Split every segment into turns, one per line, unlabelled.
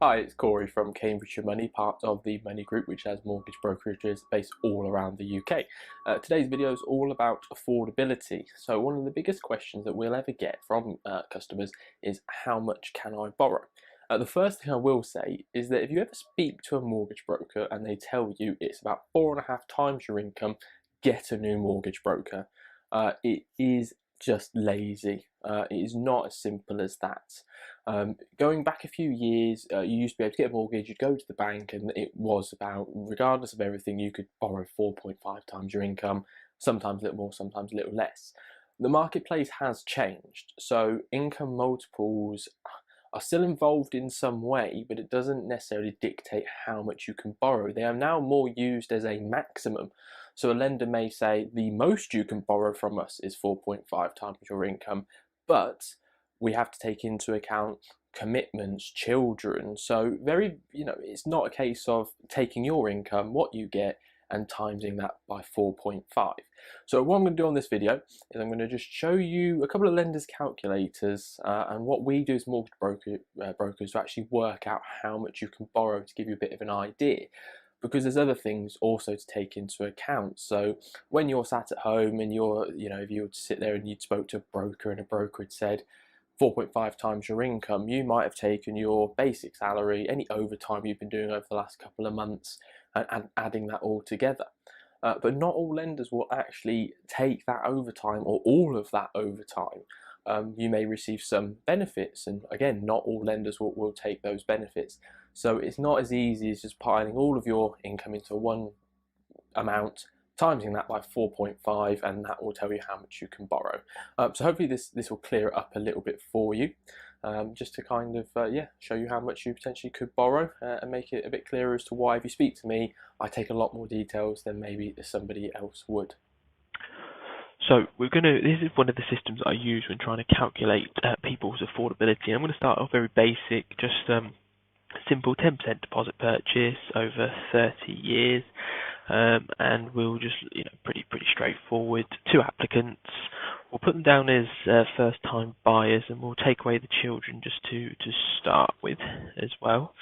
Hi, it's Corey from Cambridgeshire Money, part of the Money Group, which has mortgage brokerages based all around the UK. Today's video is all about affordability. So one of the biggest questions that we'll ever get from customers is how much can I borrow? The first thing I will say is that if you ever speak to a mortgage broker and they tell you it's about 4.5 times your income, get a new mortgage broker. It is just lazy. It is not as simple as that. Going back a few years, you used to be able to get a mortgage, you'd go to the bank, and it was about, regardless of everything, you could borrow 4.5 times your income, sometimes a little more, sometimes a little less. The marketplace has changed, so income multiples are still involved in some way, but it doesn't necessarily dictate how much you can borrow. They are now more used as a maximum. So a lender may say the most you can borrow from us is 4.5 times your income, but we have to take into account commitments, children. So it's not a case of taking your income, what you get, and timesing that by 4.5. So what I'm going to do on this video is I'm going to just show you a couple of lenders' calculators and what we do as mortgage brokers to actually work out how much you can borrow to give you a bit of an idea. Because there's other things also to take into account. So when you're sat at home and if you were to sit there and you'd spoke to a broker and a broker had said 4.5 times your income, you might have taken your basic salary, any overtime you've been doing over the last couple of months, and adding that all together. But not all lenders will actually take that overtime or all of that overtime. You may receive some benefits, and again, not all lenders will take those benefits. So it's not as easy as just piling all of your income into one amount, timesing that by 4.5, and that will tell you how much you can borrow. So hopefully this will clear it up a little bit for you, just to kind of show you how much you potentially could borrow, and make it a bit clearer as to why, if you speak to me, I take a lot more details than maybe somebody else would.
So this is one of the systems I use when trying to calculate people's affordability. I'm going to start off very basic, just simple 10% deposit purchase over 30 years, and we'll just, pretty straightforward. 2 applicants. We'll put them down as first-time buyers, and we'll take away the children just to start with as well.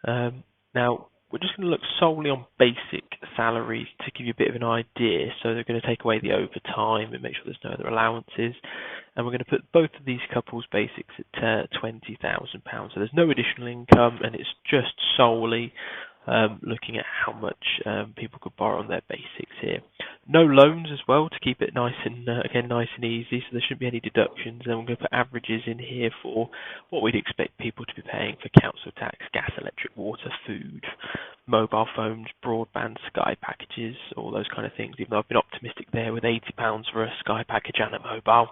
Now, we're just going to look solely on basic salaries to give you a bit of an idea. So they're going to take away the overtime and make sure there's no other allowances. And we're going to put both of these couples' basics at £20,000. So there's no additional income, and it's just solely looking at how much people could borrow on their basics here. No loans as well, to keep it nice and nice and easy, so there shouldn't be any deductions. And we're going to put averages in here for what we'd expect people to be paying for council tax, gas, electric, water, food, mobile phones, broadband, Sky packages, all those kind of things, even though I've been optimistic there with £80 for a Sky package and a mobile.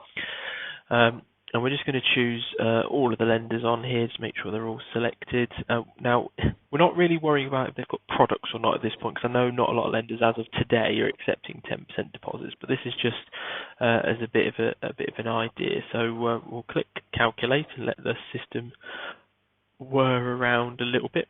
And we're just going to choose all of the lenders on here to make sure they're all selected. Now, we're not really worrying about if they've got products or not at this point, because I know not a lot of lenders as of today are accepting 10% deposits, but this is just as a bit of an idea. So we'll click calculate and let the system whir around a little bit.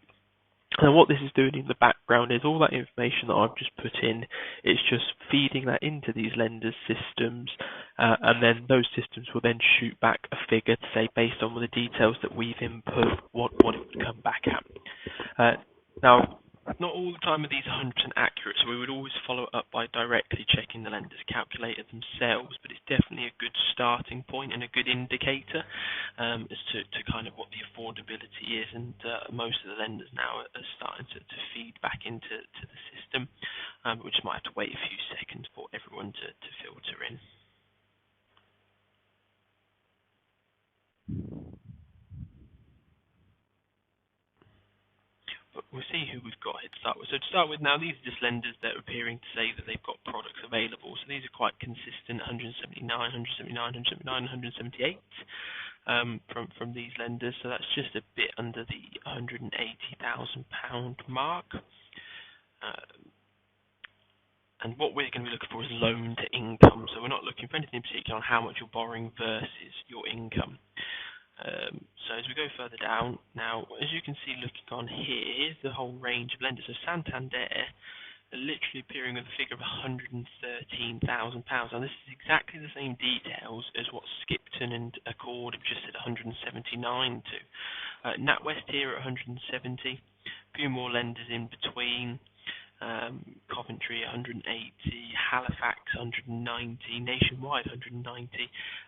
And what this is doing in the background is all that information that I've just put in, it's just feeding that into these lenders' systems, and then those systems will then shoot back a figure to say, based on the details that we've input, what it would come back at. Now, not all the time are these 100% accurate, so we would always follow it up by directly checking the lender's calculator themselves, but it's definitely a good starting point and a good indicator as to kind of what the affordability is, and most of the lenders now are starting to feed back into the system. We just might have to wait a few seconds for everyone to filter in. But we'll see who we've got here to start with. So to start with now, these are just lenders that are appearing to say that they've got products available. So these are quite consistent, 179, 179, 179, 178 from these lenders. So that's just a bit under the £180,000 mark. And what we're going to be looking for is loan to income. So we're not looking for anything in particular on how much you're borrowing versus your income. So as we go further down, now as you can see looking on here, here's the whole range of lenders. So Santander are literally appearing with a figure of £113,000. Now this is exactly the same details as what Skipton and Accord have just said 179 to. NatWest here at 170, a few more lenders in between. Coventry 180, Halifax 190, Nationwide 190,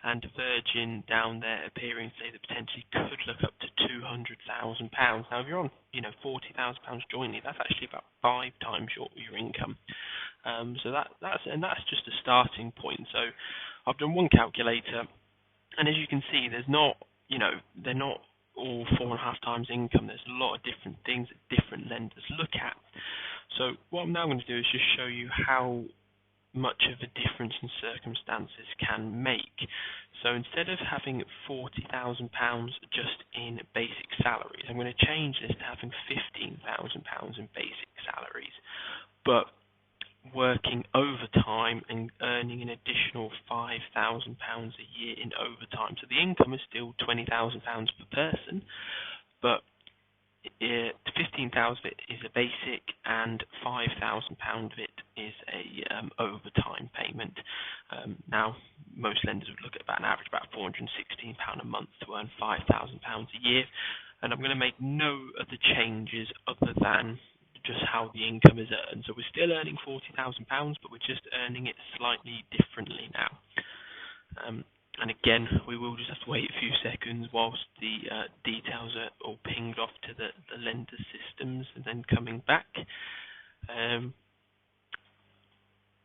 and Virgin down there appearing to say that potentially could look up to £200,000. Now, if you're on, £40,000 jointly, that's actually about 5 times your income. So that's just a starting point. So I've done one calculator, and as you can see, they're not all 4.5 times income. There's a lot of different things that different lenders look at. So what I'm now going to do is just show you how much of a difference in circumstances can make. So instead of having £40,000 just in basic salaries, I'm going to change this to having £15,000 in basic salaries, but working overtime and earning an additional £5,000 a year in overtime. So the income is still £20,000 per person, but 15,000 of it is a basic, and £5,000 of it is a overtime payment. Now, most lenders would look at about an average about £416 a month to earn £5,000 a year, and I'm going to make no other changes other than just how the income is earned. So we're still earning £40,000, but we're just earning it slightly differently now. And again, we will just have to wait a few seconds whilst the details are all pinged off to the lender systems and then coming back.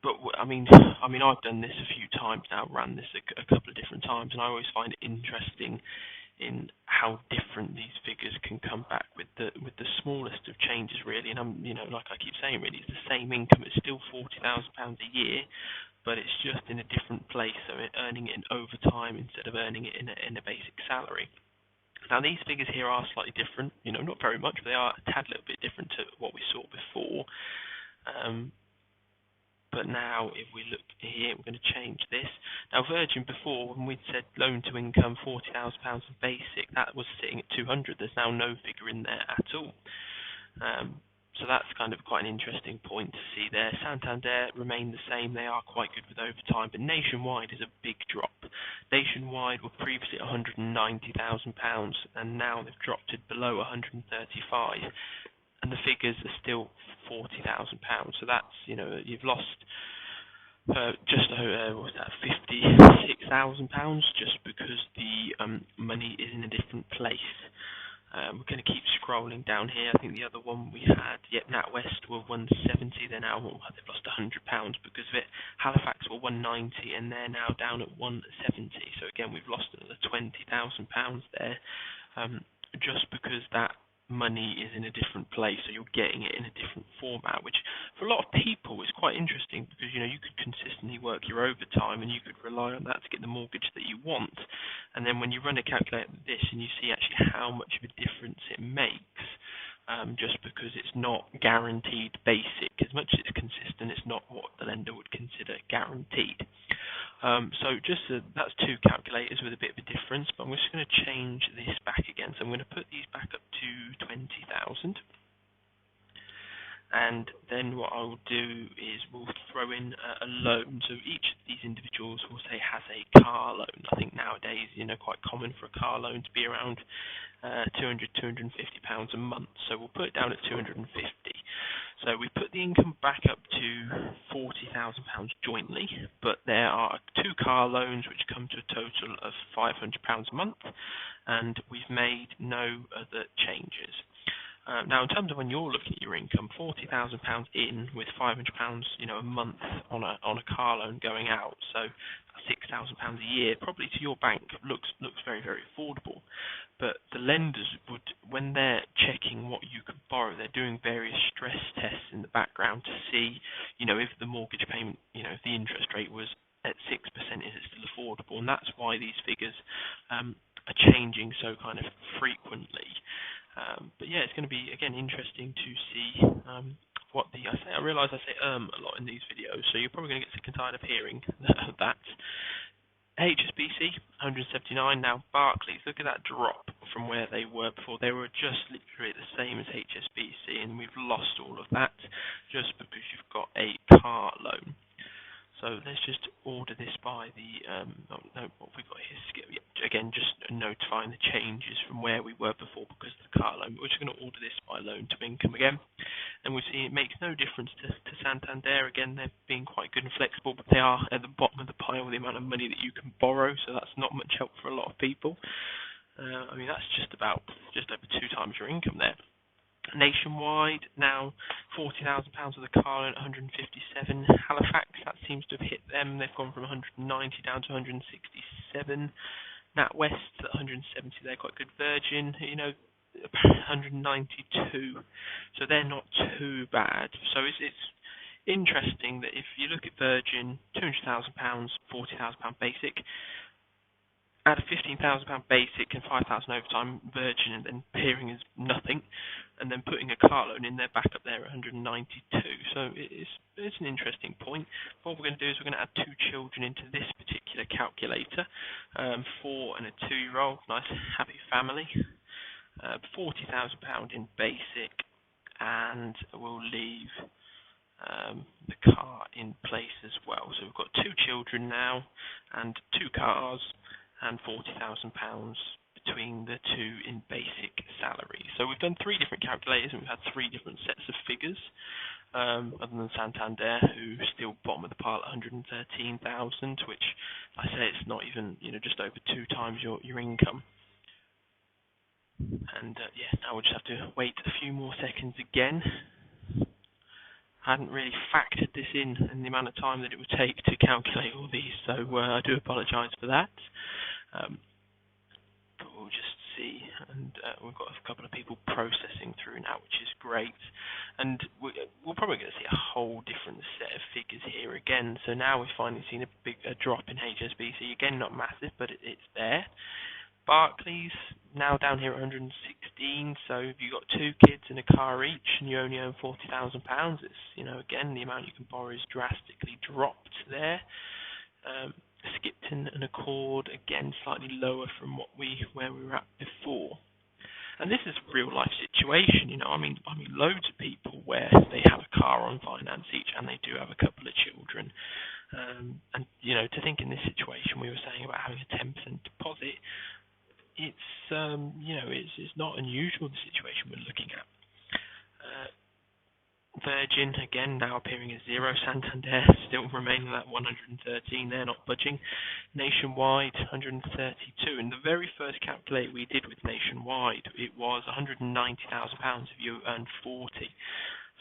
But I mean, I've done this a few times now, ran this a couple of different times, and I always find it interesting in how different these figures can come back with the smallest of changes, really. And like I keep saying, really, it's the same income. It's still £40,000 a year, but it's just in a different place, so earning it in overtime instead of earning it in a basic salary. Now, these figures here are slightly different, not very much, but they are a tad little bit different to what we saw before. But now, if we look here, we're going to change this. Now, Virgin before, when we'd said loan to income £40,000 basic, that was sitting at 200. There's now no figure in there at all. So that's kind of quite an interesting point to see there. Santander remain the same. They are quite good with overtime, but Nationwide is a big drop. Nationwide were previously £190,000, and now they've dropped it below 135, and the figures are still £40,000. So that's, you've lost just what's that, £56,000 just because the money is in a different place. We're going to keep scrolling down here. I think the other one we had, NatWest were 170. They're now they've lost £100 because of it. Halifax were 190, and they're now down at 170. So again, we've lost another £20,000 there, just because that money is in a different place, so you're getting it in a different format, which for a lot of people is quite interesting because you could consistently work your overtime and you could rely on that to get the mortgage that you want, and then when you run a calculator like this and you see actually how much of a difference it makes, just because it's not guaranteed basic, as much as it's consistent, it's not what the lender would consider guaranteed. So that's two calculators with a bit of a difference, but I'm just going to change this back again. So I'm going to put these back up to 20,000. And then what I will do is we'll throw in a loan. So each of these individuals will say has a car loan. I think nowadays, quite common for a car loan to be around £200, £250 a month. So we'll put it down at 250. So we put the income back up to £40,000 jointly, but there are 2 car loans which come to a total of £500 a month, and we've made no other changes. Now, in terms of when you're looking at your income, £40,000 in with £500, a month on a car loan going out, so £6,000 a year, probably to your bank looks very, very affordable. But the lenders would, when they're checking what you could borrow, they're doing various stress tests in the background to see, if the mortgage payment, if the interest rate was at 6%, is it still affordable? And that's why these figures are changing so kind of frequently. But yeah, it's going to be, again, interesting to see what I realise I say a lot in these videos, so you're probably going to get sick and tired of hearing that. HSBC, 179. Now, Barclays, look at that drop from where they were before. They were just literally the same as HSBC, and we've lost all of that just because you've got a car loan. So let's just order this by the, what have we got here? again, just notifying the changes from where we were before because of the car loan. But we're just going to order this by loan to income again. And we see it makes no difference to Santander. Again, they're being quite good and flexible, but they are at the bottom of the pile with the amount of money that you can borrow, so that's not much help for a lot of people. I mean, that's just over 2 times your income there. Nationwide, now £40,000 with a car loan at 157. Halifax, that seems to have hit them. They've gone from 190 down to 167. NatWest at 170, they're quite good. Virgin, 192, so they're not too bad. So it's interesting that if you look at Virgin, £200,000, £40,000 basic, add a £15,000 basic and 5,000 overtime, Virgin, and then peering is nothing, and then putting a car loan in there back up there at 192. So it's an interesting point. What we're going to do is we're going to add 2 children into this particular calculator, 4 and a 2-year-old, nice happy family. £40,000 in basic, and we'll leave the car in place as well. So we've got 2 children now, and 2 cars, and £40,000 between the 2 in basic salary. So we've done 3 different calculators, and we've had 3 different sets of figures, other than Santander, who's still bottom of the pile at 113,000, which I say it's not even, just over 2 times your income. And now we'll just have to wait a few more seconds again. I hadn't really factored this in and the amount of time that it would take to calculate all these, so I do apologise for that. But we'll just see, and we've got a couple of people processing through now, which is great. And we're probably going to see a whole different set of figures here again. So now we've finally seen a drop in HSBC. Again, not massive, but it's there. Barclays now down here at 116. So if you've got 2 kids and a car each, and you only own £40,000, it's again the amount you can borrow is drastically dropped there. Skipton and Accord again slightly lower from where we were at before. And this is a real life situation, I mean loads of people where they have a car on finance each and they do have a couple of children. And to think in this situation we were saying about having a 10% deposit, it's not unusual, the situation we're looking at. Virgin again now appearing as 0. Santander still remaining at 113. They're not budging. Nationwide 132. And the very first calculator we did with Nationwide, it was £190,000 if you earned 40.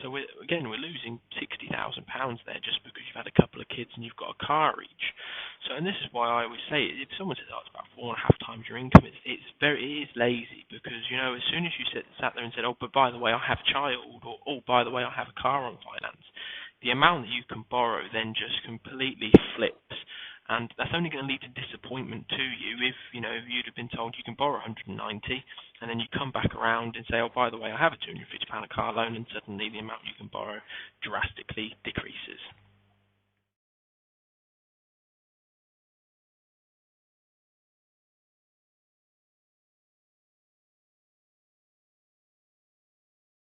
So we're losing £60,000 there just because you've had a couple of kids and you've got a car each. So, and this is why I always say, if someone says, it's about 4.5 times your income, it is lazy, because as soon as you sat there and said, but by the way I have a child, or by the way I have a car on finance, the amount that you can borrow then just completely flips. And that's only going to lead to disappointment to you if you'd have been told you can borrow 190, and then you come back around and say, by the way, I have a £250 car loan, and suddenly the amount you can borrow drastically decreases.